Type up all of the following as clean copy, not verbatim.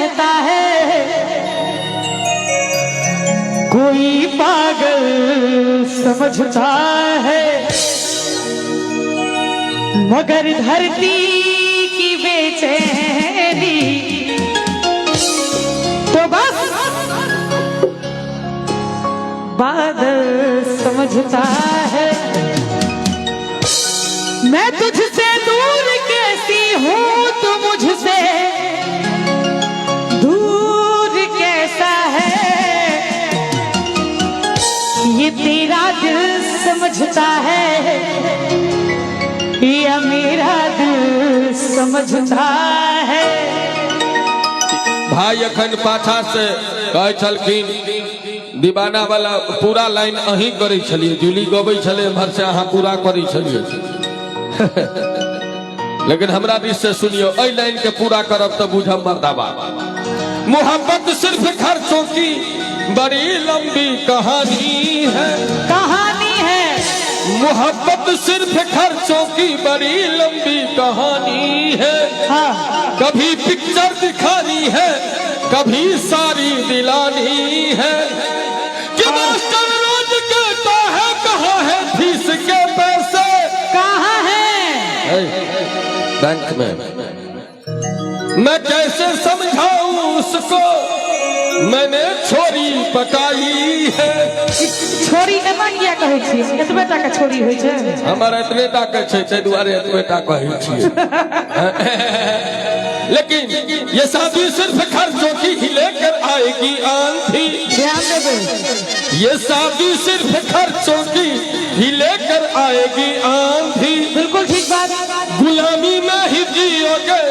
कहता है कोई पागल समझता है, मगर धरती की बेचैनी तो बस बादल समझता है। मैं तुझसे दूर कैसी हूँ, तू मुझसे दूर कैसा है, ये तेरा दिल समझता है या मेरा दिल समझता है। भाई अखन पाछा से कहे छलखिन दीवाना वाला पूरा लाइन अही करे छलिए, जूली गबै छले भर से अहाँ पूरा करे छलिए लेकिन हमरा दिस से सुनियो, ऐ लाइन के पूरा करब तो बुझब मर्दाबा। मोहब्बत सिर्फ खर्चों की बड़ी लंबी कहानी है, कहानी है। मोहब्बत सिर्फ खर्चों की बड़ी लंबी कहानी है। हाँ। कभी पिक्चर दिखानी है, कभी सारी दिलानी है। कि मास्टर रोज कहता है कहाँ है फीस के पैसे, कहाँ है बैंक में। मैं कैसे समझाऊं उसको, मैंने छोरी पटाई है। छोरी एना किया कहै छी, एतबे टा के छोरी होइ छै। हमारा इतने टा के छै, ताहि दुआरे एतबे टा कहै छी लेकिन ये शादी सिर्फ खर्चों की ही लेकर आएगी आंधी। ध्यान देबे, ये शादी सिर्फ खर्चों की ही लेकर आएगी आंधी। बिल्कुल ठीक बात। गुलामी में ही जियोगे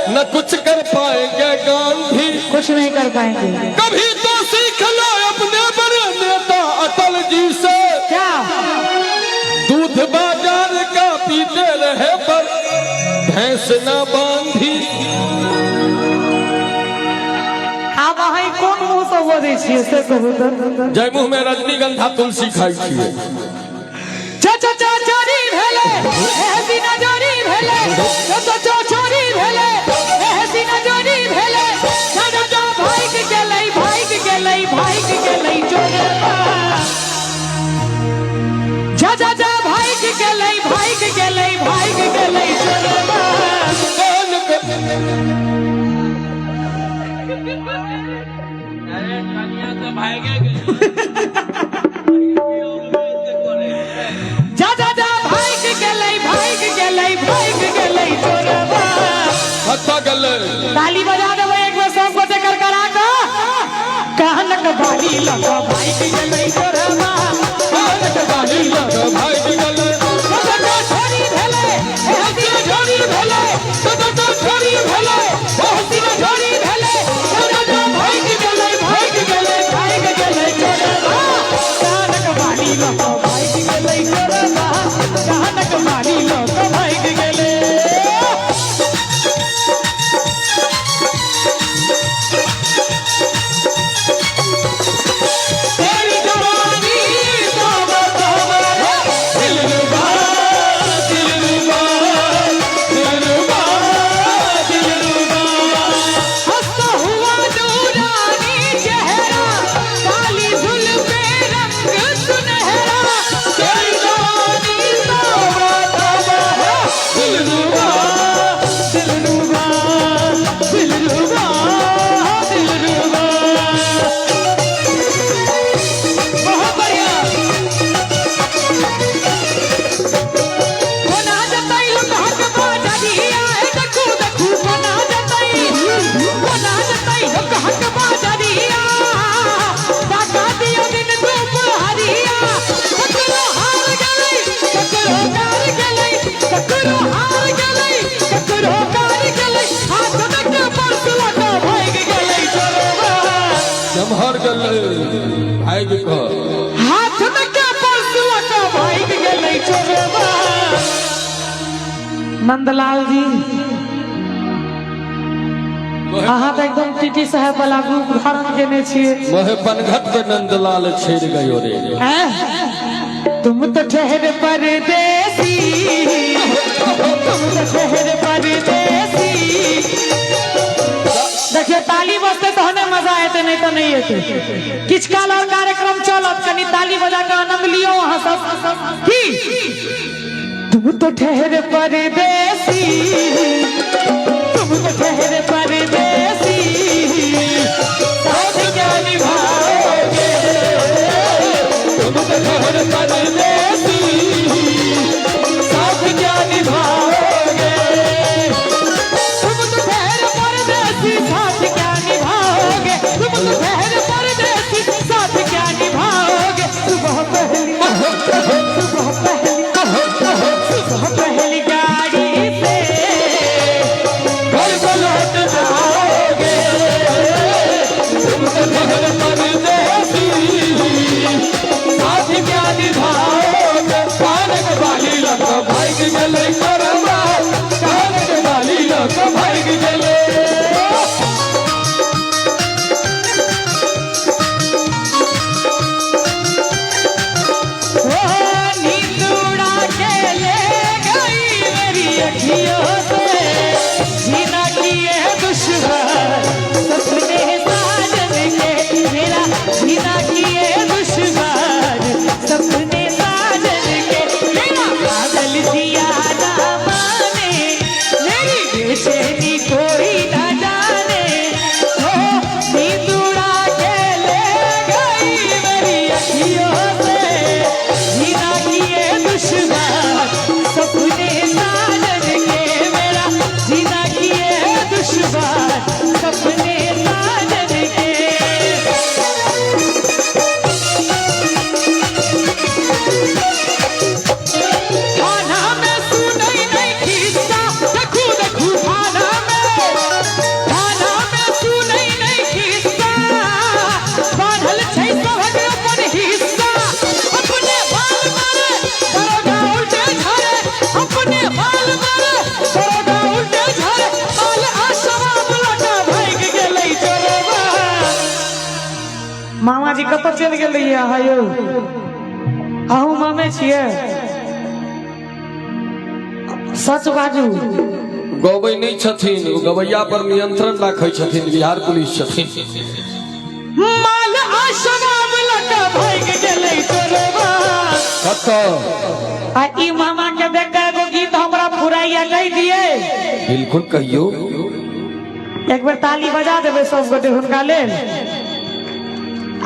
न कुछ कर पाएंगे गांधी, कुछ नहीं कर पाएंगे। कभी तो सीख लो अपने बड़े नेता अटल जी से, क्या दूध बाजार का पीते रहे पर भैंस न बांधी। आप वहाँ कौन मुँह से बोले छियै से कहू तो। जय मुँह में रजनीगंधा तुलसी खाई छियै। चोरी भेले हसीना चोरी भेले, चोरी भेले हसीना चोरी भेले। जा भाग गेलै भाग गेलै भाग गेलै चोरबा, जा भाग गेलै भाग गेलै भाग गेलै चोरबा। ताली बजा देवे एक बार सब गोटे कर करा का। कहनक बाली लगा भाई के गलै चोरबा, कहनक बाली लगा भाई के गलै। छोरी भेले हसीना छोरी भेले, छोरी भेले हसीना छोरी भेले। जा भाई के गलै भाई के गलै भाई के गलै चोरबा, कहनक बाली लगा भाई के गलै चोरबा, कहनक बाली लगा भाई के गलै। हाथ में क्या परसुआ का भाई गेलै चोरबा। नंदलाल जी अहाँ तो एकदम टीटी साहब वाला रूप धारण केने छियै। वह पनघट पे नंदलाल छेड़ गयो रे। तुम तो ठहर परदेसी, तुम तो ठहर परदेसी। देखिए ताली बस येते नहीं तो नहीं येते किछ काल और कार्यक्रम चलत कनी ताली बजा के आनंद लियो वहां सब की तुम तो ठहरे परदेसी तुम तो ठहरे परदेसी साथ क्या निभाओगे तुम तो ठहरे परदेसी साथ क्या निभाओगे तुम तो ठहरे परदेसी साथ क्या निभाओगे तुम तो ठहरे परदेसी साथ क्या निभाओगे सुबह पहली गाड़ी से घर को लौट जाओगे तुम तो ठहरे परदेसी साथ क्या निभाओगे कान के बाली लगा भाई के गले करवा कान के बाली लगा भाई के गले नींद उड़ा के ले गई मेरी अखियों से जीना किए दुश्मन सपने साजन के मेरा जीना किए दुश्मन सपने साजन के मेरा पागल दिया ना माने मेरी बेचैनी कोई ना जाने नींद उड़ा के ले गई मेरी अखियों से जीना किए दुश्मन सपने साजन के मेरा जीना किए दुश्मन सपने साजन के खाना में सुनई नहीं खिस्सा देखू देखू खाना में सुनई नहीं खिस्सा बांधल छै सभक अपन हिस्सा अपने बाल मारे दरोगा उल्टे झरे अपने बाल मारे दरोगा उल्टे झरे बाल आशवाब लटा भाग गेलै चोरबा मामा जी कतऽ चलि गेल रहियै अहाँ यौ अहूँ मामे छियै सच बाजू गबै नहीं छथिन गवैया पर नियंत्रण राखै छथिन बिहार पुलिस छथिन माल आशवाब लटा भाग गेलै चोरबा कतऽ आ ई मामा के देख के एगो गीत हमरा फुराइया कह दिए बिल्कुल कहियो एक बार ताली बजा देबे सब गोटे हुनका लेल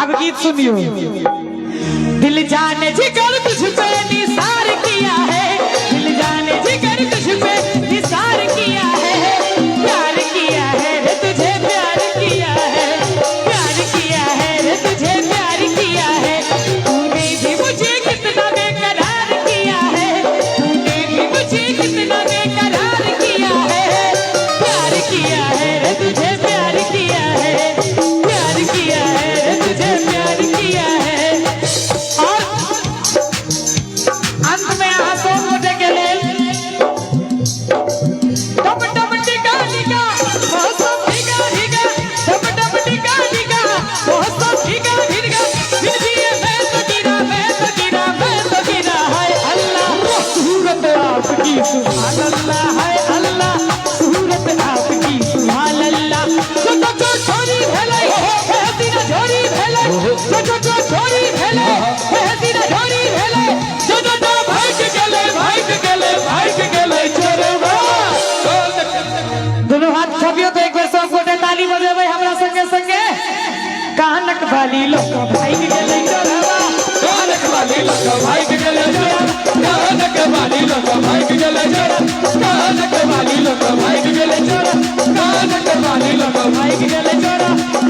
अब गीत सुनियो दिल जाने जिगर तुझ पे निसार किया है दिल जाने जिगर तुझ पे निसार किया है प्यार किया है रे तुझे प्यार किया है प्यार किया है रे तुझे प्यार किया है तूने भी मुझे कितना बेकरार किया है तूने भी मुझे कितना बेकरार किया है प्यार किया है रे तुझे प्यार किया है प्यार किया है रे तुझे प्यार किया है और अंत में यहाँ सौ मोटे के लेल टप टप टिका टिका मौसम भीगा भीगा टप टप टिका टिका मौसम भीगा भीगा भीगिए मैं तो गिरा है अल्लाह सूरत आपकी सुभान अल्लाह है अल्लाह सूरत आपकी सुभान अल्लाह जो छोरी भेलै बेहदीना झोरी भेलै जो छोरी भेलै बेहदीना झोरी भेलै जो भाग गेलै चोरबा दोनों हाथ छपियो तो एक बार सब गोटे ताली बजेबै हमरा संगे संगे कानक वाली लोक भाग गेलै चोरबा कानक वाली लगा भाई के गले कानक वाली लगा भाई के गले कानक वाली लगा भाई के गले कानक वाली लगा भाई के गले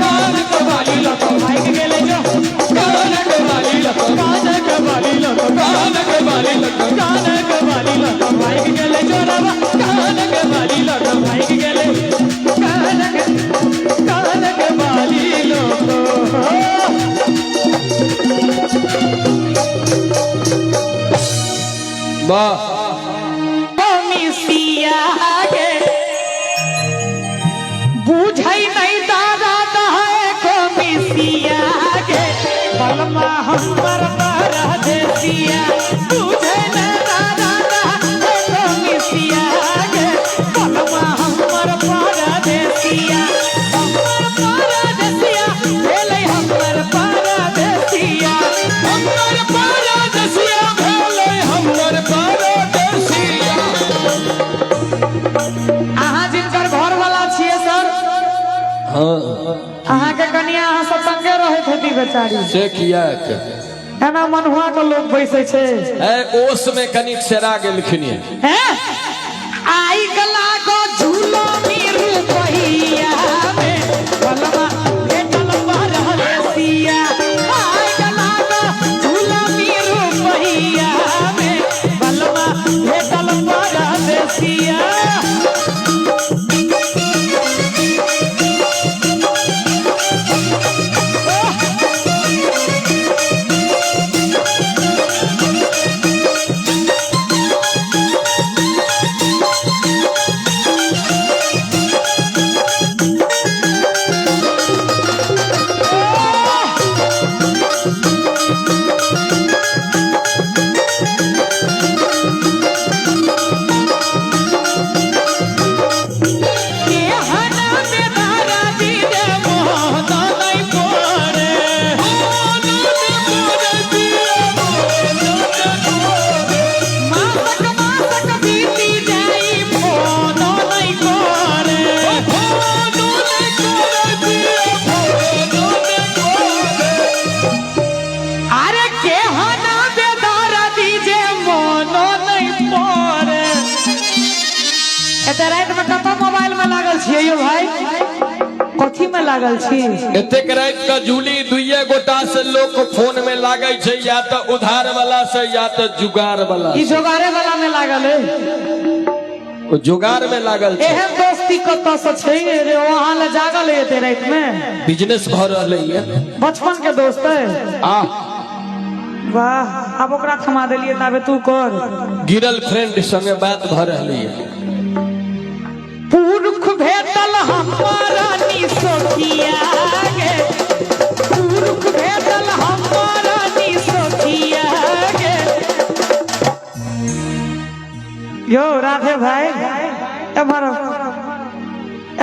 कानक वाली लोक भाग गेलै कानक वाली लगा कानक वाली लोक कानक वाली लगा कानक वाली लोक भाग गेलै चोरबा कानक वाली लोक भाग गेलै कानक वाली लोक वाह मिसिया गे बुझै नहीं दादा दहे को मिसिया गे बलमा हमर परदेसिया बुझै नहीं दादा दहे को मिसिया गे बलमा हमर परदेसिया अहाँ के कनिया अहाँ सब संगे रहे थे बेचारी से किया एना मनहुआ के लोग बैसे छे ओस में कनिक सेरा गेलखिन हैं आई गला को झूलो मीरू पहिया में बलवा भेटल बरहसिया आई गला को झूलो मीरू पहिया में बलवा भेटल बरहसिया मोबाइल में लागल छियै भाई कथी में लागल छी एतेक रात का जूली दुइये गोटा से लोग फोन में लागे छै या तो उधार वाला से या तो जुगाड़ वाला ई जुगाड़े वाला में लागल है ओ जुगाड़ में लागल छै एहन दोस्ती कत से छै रे वहां ले जागल है एते रात में बिजनेस भ रहलै है बचपन के दोस्त है वाह अब ओकरा थमा देलिए ताबे तू कर गिरल फ्रेंड संगे बात भ रहलै है पुरख भेटल हमारा निसोखिया गे पुरख भेटल हमारा निसोखिया गे यो राधे भाई एमरो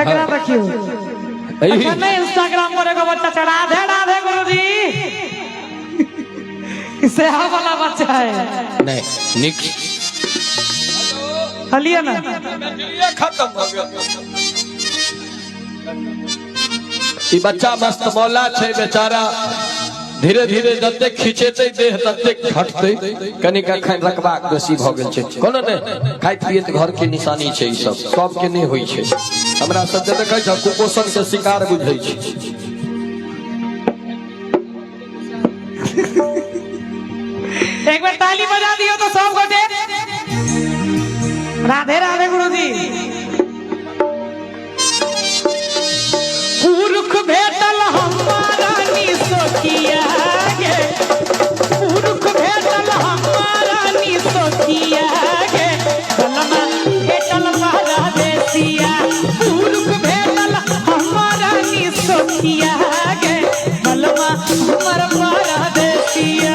एकरा रखियो अच्छा नहीं इंस्टाग्राम पर एगो बच्चा चढ़ा दे राधे गुरुजी इसे हा वाला बच्चा है नहीं निक हलिया ना खत्म हो गया ई बच्चा मस्त मौला छै बेचारा धीरे धीरे जते खिचेते देह तते घटते कनिक अखन रकबा बेसी भ गेल छै कोनो ने खाइत पियत घर के निशानी छै ई सब के नहीं होई छै हमरा सब जे देखै छ कुपोषण के शिकार बुझै छै एक बार ताली बजा दियो तो सब गोटे राधे राधे गुरुजी पुरख भेटल हमारा निसोखिया गे पुरख भेटल हमारा निसोखिया गे बलमा भेटल परदेसिया पुरख भेटल हमारा निसोखिया गे बलमा हमर परदेसिया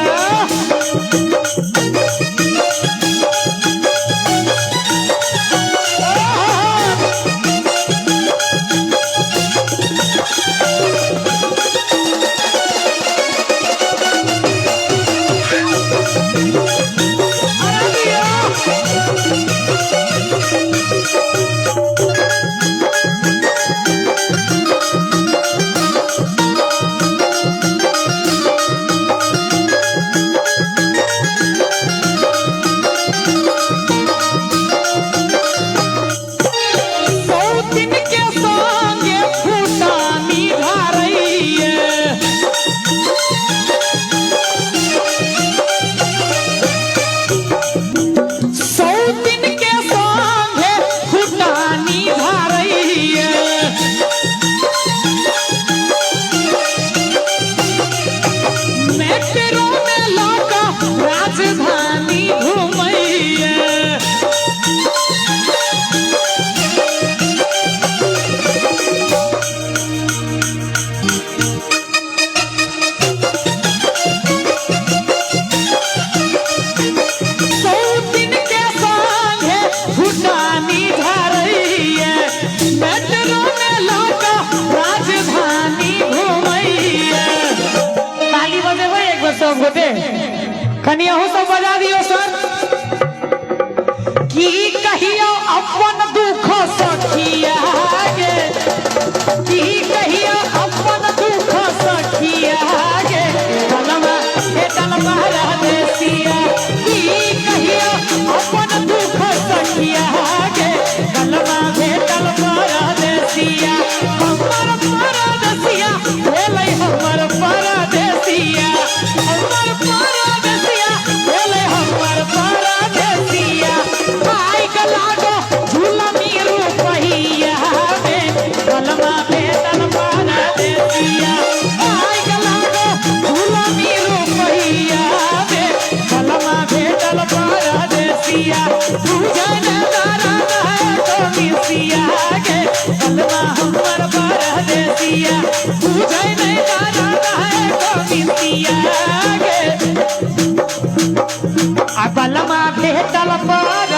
सब गोटे कनिया हो सब बजा दियो सर की कहियो अपन दुख सखिया गे की कहिया अपन दुख सखिया गे बलमा भेटल परदेसिया की कहिया अपन दुख सखिया गे बलमा भेटल परदेसिया हमर परदेसिया भेलै हमर परदेसिया हमर परदेसिया भेलै हमर परदेसिया आई के लागो झूलनी रुपहिया में बलमा भेटल परदेसिया आई के लागो झूलनी रुपहिया में बलमा भेटल परदेसिया पूजन दारा है तो मिसिया गे बलमा हमर परदेसिया पूजन दारा है तो मिसिया गे आ बलमा भेटल पर